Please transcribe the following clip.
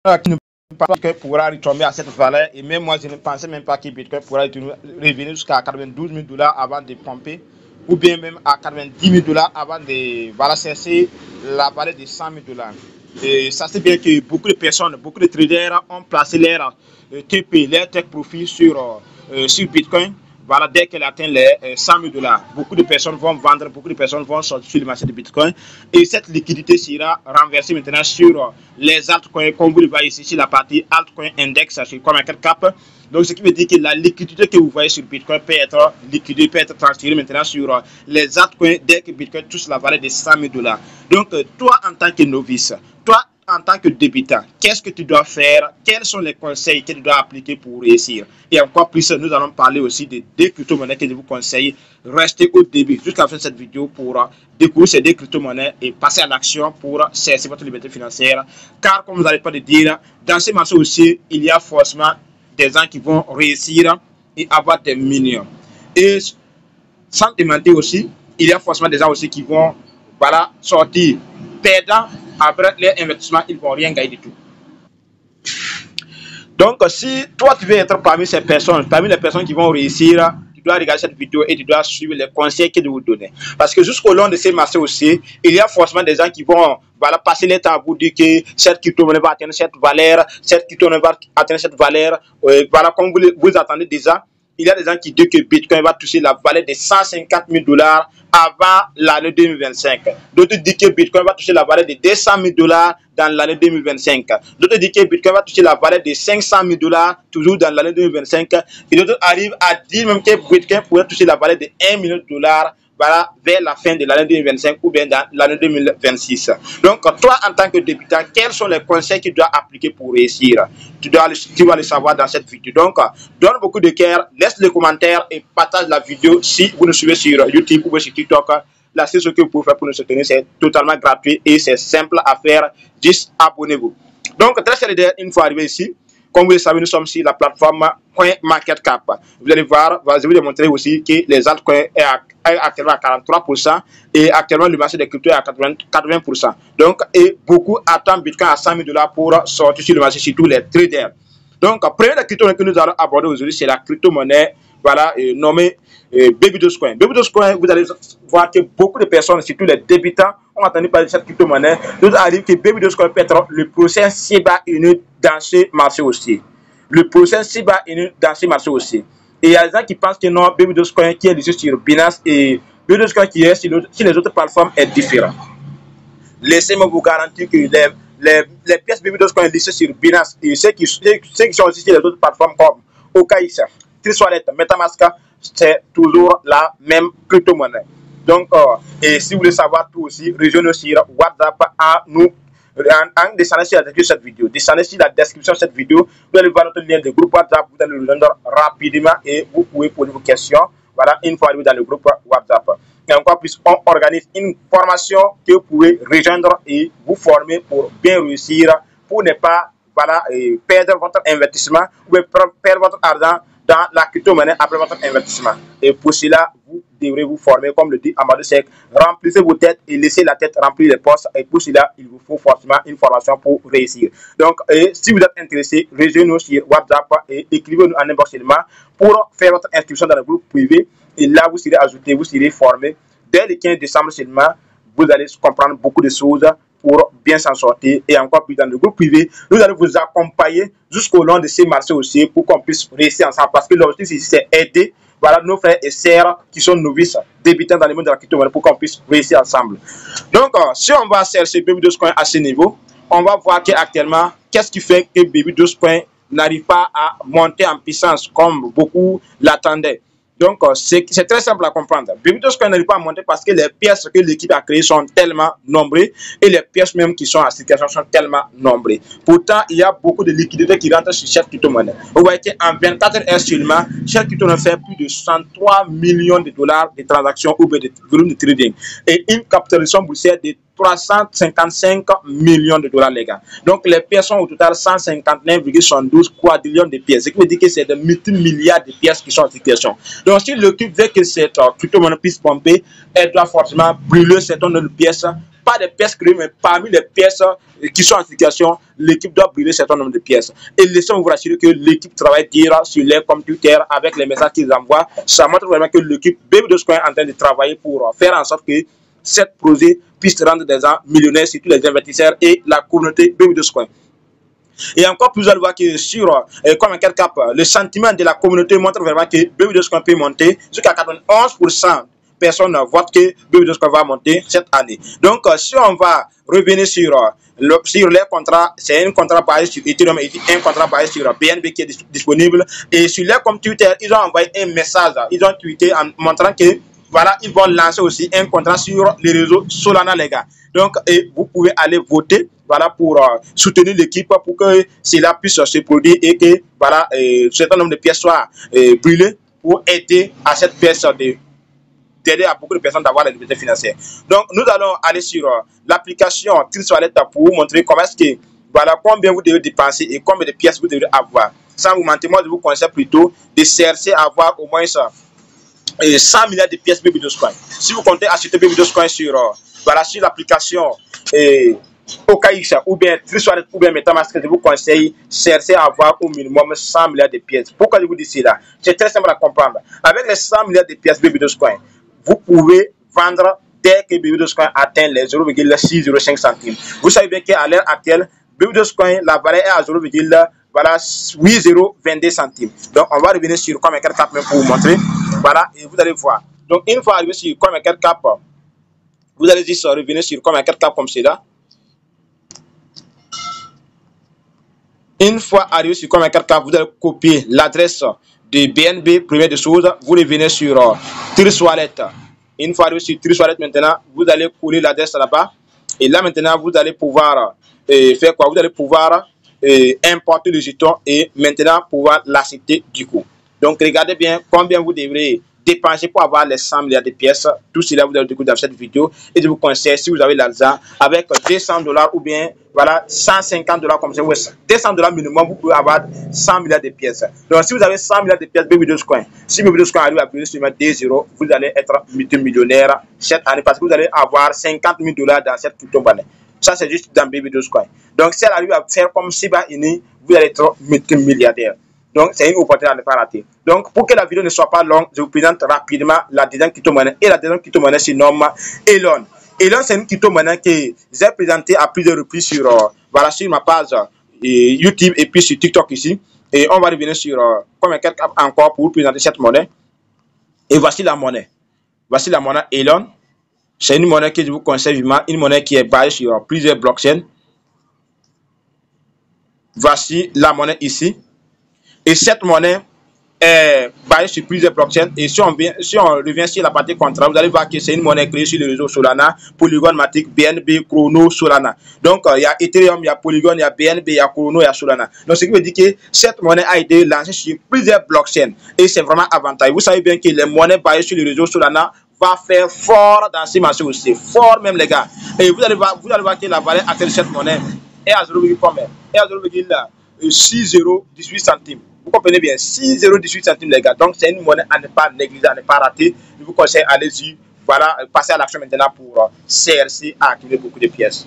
qui ne pense pas que Bitcoin pourra retomber à cette valeur. Et même moi, je ne pensais même pas que Bitcoin pourra revenir jusqu'à 92 000 $ avant de pomper, ou bien même à 90 000 $ avant de chercher la valeur de 100 000 $. Et ça, c'est bien que beaucoup de personnes, beaucoup de traders ont placé leur TP, leur tech profit sur Bitcoin. Voilà, dès qu'elle atteint les 100 000 $, beaucoup de personnes vont vendre, beaucoup de personnes vont sortir sur le marché de Bitcoin. Et cette liquidité sera renversée maintenant sur les altcoins, comme vous le voyez ici, sur la partie altcoin index, sur CoinMarketCap. Donc, ce qui veut dire que la liquidité que vous voyez sur Bitcoin peut être liquidée, peut être transférée maintenant sur les altcoins dès que Bitcoin touche la valeur de 100 000 $. Donc, toi, en tant que novice, toi, en tant que débutant, qu'est-ce que tu dois faire? Quels sont les conseils que tu dois appliquer pour réussir? Et encore plus, nous allons parler aussi des deux crypto-monnaies que je vous conseille. Restez au début, jusqu'à la fin de cette vidéo, pour découvrir ces deux crypto-monnaies et passer à l'action pour chercher votre liberté financière. Car, comme vous n'arrêtez pas de dire, dans ces marchés aussi, il y a forcément des gens qui vont réussir et avoir des millions. Et sans te mentir aussi, il y a forcément des gens aussi qui vont sortir perdants. Après leur investissement, ils ne vont rien gagner du tout. Donc, si toi, tu veux être parmi ces personnes, parmi les personnes qui vont réussir, tu dois regarder cette vidéo et tu dois suivre les conseils que je vous donne. Parce que jusqu'au long de ces marchés aussi, il y a forcément des gens qui vont passer le temps à vous dire que cette crypto-monnaie va atteindre cette valeur, cette crypto-monnaie va atteindre cette valeur. Comme vous attendez déjà, il y a des gens qui disent que Bitcoin va toucher la valeur de 150 000 $ avant l'année 2025. D'autres disent que Bitcoin va toucher la valeur de 200 000 $ dans l'année 2025. D'autres disent que Bitcoin va toucher la valeur de 500 000 $ toujours dans l'année 2025. Et d'autres arrivent à dire même que Bitcoin pourrait toucher la valeur de 1 million de $. Vers la fin de l'année 2025 ou bien dans l'année 2026. Donc, toi, en tant que débutant, quels sont les conseils que tu dois appliquer pour réussir? Tu vas le savoir dans cette vidéo. Donc, donne beaucoup de cœur, laisse les commentaires et partage la vidéo si vous nous suivez sur YouTube ou sur TikTok. Là, c'est ce que vous pouvez faire pour nous soutenir. C'est totalement gratuit et c'est simple à faire. Juste abonnez-vous. Donc, très cher, une fois arrivé ici, comme vous le savez, nous sommes sur la plateforme CoinMarketCap. Vous allez voir, je vais vous montrer aussi que les altcoins est actuellement à 43% et actuellement le marché des cryptos est à 80%. Donc, et beaucoup attendent Bitcoin à 100 000 $ pour sortir sur le marché, surtout les traders. Donc, première crypto-monnaie que nous allons aborder aujourd'hui, c'est la crypto-monnaie nommée Baby Dogecoin. Baby Dogecoin, vous allez voir que beaucoup de personnes, surtout les débutants, ont entendu parler de cette crypto-monnaie. Nous arrive que Baby Dogecoin peut être le prochain Shiba Inu dans ce marché aussi. Le prochain Shiba Inu dans ce marché aussi. Et il y a des gens qui pensent que non, Baby Dogecoin qui est listé sur Binance et Baby Dogecoin qui est sur les autres plateformes est différent. Laissez-moi vous garantir que les pièces Baby Dogecoin listées sur Binance et ceux qui sont aussi sur les autres plateformes comme OKX, Trezor, MetaMask, c'est toujours la même crypto-monnaie. Donc, et si vous voulez savoir tout aussi, rejoignez sur WhatsApp à nous en descendant sur la description de cette vidéo. Descendez sur la description de cette vidéo, vous allez voir notre lien de groupe WhatsApp, vous allez le rejoindre rapidement et vous pouvez poser vos questions. Voilà, une fois arrivé dans le groupe WhatsApp. Et encore plus, on organise une formation que vous pouvez rejoindre et vous former pour bien réussir, pour ne pas perdre votre investissement ou perdre votre argent dans la crypto-monnaie après votre investissement. Et pour cela, vous devrez vous former, comme le dit Amadou Seck, remplissez vos têtes et laissez la tête remplir les postes. Et pour cela, il vous faut forcément une formation pour réussir. Donc, si vous êtes intéressé, rejoignez-nous sur WhatsApp et écrivez-nous en inbox pour faire votre inscription dans le groupe privé. Et là, vous serez ajouté, vous serez formé. Dès le 15 décembre seulement, vous allez comprendre beaucoup de choses pour bien s'en sortir. Et encore plus dans le groupe privé, nous allons vous accompagner jusqu'au long de ces marchés aussi pour qu'on puisse réussir ensemble. Parce que l'objectif ici, c'est aider nos frères et sœurs qui sont novices, débutants dans le monde de la crypto-monnaie pour qu'on puisse réussir ensemble. Donc, si on va chercher Baby Dogecoin à ce niveau, on va voir qu'actuellement, qu'est-ce qui fait que Baby Dogecoin n'arrive pas à monter en puissance comme beaucoup l'attendaient. Donc, c'est très simple à comprendre. Baby Dogecoin n'arrive pas à monter parce que les pièces que l'équipe a créées sont tellement nombreuses et les pièces même qui sont en circulation sont tellement nombreuses. Pourtant, il y a beaucoup de liquidités qui rentrent sur cette crypto-monnaie. Vous voyez qu'en 24 heures seulement, cette crypto-monnaie fait plus de 103 millions de dollars de transactions ou de volume de trading et une capitalisation boursière de 355 millions de dollars, les gars. Donc, les pièces sont au total 159,72 quadrillions de pièces. Ce qui veut dire que c'est de multimilliards de pièces qui sont en circulation. Donc, si l'équipe veut que cette crypto-monnaie puisse pomper, elle doit forcément brûler cet nombre de pièces pas des pièces créées, mais parmi les pièces qui sont en circulation, l'équipe doit brûler un certain nombre de pièces. Et laissez-moi vous rassurer que l'équipe travaille dire sur les computers avec les messages qu'ils envoient. Ça montre vraiment que l'équipe Baby2Coin est en train de travailler pour faire en sorte que cette projet puisse rendre des gens millionnaires, surtout les investisseurs et la communauté Baby2Coin. Et encore plus, vous allez voir que sur comme un cap, le sentiment de la communauté montre vraiment que Baby2Coin peut monter jusqu'à 91%. Personne vote que Baby2Coin va monter cette année. Donc, si on va revenir sur les contrats, c'est un contrat basé sur Ethereum et un contrat basé sur BNB qui est disponible. Et sur les comptes Twitter, ils ont envoyé un message, ils ont tweeté en montrant que voilà, ils vont lancer aussi un contrat sur les réseaux Solana, les gars. Donc, vous pouvez aller voter, voilà, pour soutenir l'équipe pour que cela puisse se produire et que, voilà, un certain nombre de pièces soient brûlées pour aider à cette pièce d'aider à beaucoup de personnes d'avoir la liberté financière. Donc, nous allons aller sur l'application TriSwallet pour vous montrer comment est-ce que, voilà, combien vous devez dépenser et combien de pièces vous devez avoir. Sans vous mentir, moi, je vous conseille plutôt de chercher à avoir au moins 100 milliards de pièces Baby2Coin. Si vous comptez acheter Baby2Coin sur, voilà, sur l'application OKX ou bien TriSwallet ou bien MetaMask, je vous conseille chercher à avoir au minimum 100 milliards de pièces. Pourquoi je vous dis cela? C'est très simple à comprendre. Avec les 100 milliards de pièces Baby2Coin, vous pouvez vendre dès que Baby2Coin atteint les 0,605 centimes. Vous savez bien qu'à l'heure actuelle, Baby2Coin, la valeur est à 0,8022 centimes. Donc, on va revenir sur CoinMarketCap pour vous montrer. Voilà, et vous allez voir. Donc, une fois arrivé sur CoinMarketCap, vous allez juste revenir sur CoinMarketCap comme cela. Une fois arrivé sur CoinMarketCap, vous allez copier l'adresse de BNB, première des choses, vous revenez sur TriSwallet. Une fois arrivé sur TriSwallet, maintenant, vous allez coller l'adresse là-bas. Et là, maintenant, vous allez pouvoir faire quoi? Vous allez pouvoir importer le jeton et maintenant pouvoir l'accepter du coup. Donc, regardez bien combien vous devrez dépenser pour avoir les 100 milliards de pièces. Tout cela, vous allez découvrir dans cette vidéo. Et je vous conseille, si vous avez l'argent, avec $200 ou bien voilà, $150 comme ça, $200 minimum, vous pouvez avoir 100 milliards de pièces. Donc, si vous avez 100 milliards de pièces Baby2Coin, si Baby2Coin arrive à brûler seulement des zéros, vous allez être multimillionnaire cette année parce que vous allez avoir $50 000 dans cette crypto-monnaie. Ça, c'est juste dans Baby2Coin. Donc, si elle arrive à faire comme Shiba Inu, vous allez être multimilliardaire. Donc, c'est une opportunité à ne pas rater. Donc, pour que la vidéo ne soit pas longue, je vous présente rapidement la deuxième crypto-monnaie. Et la deuxième crypto-monnaie se nomme Elon. Elon, c'est une crypto-monnaie que j'ai présentée à plusieurs reprises sur, voilà, sur ma page YouTube et puis sur TikTok ici. Et on va revenir sur CoinMarketCap encore pour vous présenter cette monnaie. Et voici la monnaie. Voici la monnaie Elon. C'est une monnaie que je vous conseille vivement, une monnaie qui est basée sur plusieurs blockchains. Voici la monnaie ici. Et cette monnaie est basée sur plusieurs blockchains. Et si on revient sur la partie contrat, vous allez voir que c'est une monnaie créée sur le réseau Solana, Polygon, Matic, BNB, Chrono, Solana. Donc, il y a Ethereum, il y a Polygon, il y a BNB, il y a Chrono, il y a Solana. Donc, ce qui veut dire que cette monnaie a été lancée sur plusieurs blockchains. Et c'est vraiment avantageux. Vous savez bien que les monnaies basées sur le réseau Solana va faire fort dans ces marchés aussi. Fort même, les gars. Et vous allez voir que la valeur actuelle de cette monnaie est à 0,6018 centimes. Vous comprenez bien, 6,018 centimes, les gars. Donc, c'est une monnaie à ne pas négliger, à ne pas rater. Je vous conseille, allez-y. Voilà, passez à l'action maintenant pour chercher à activer beaucoup de pièces.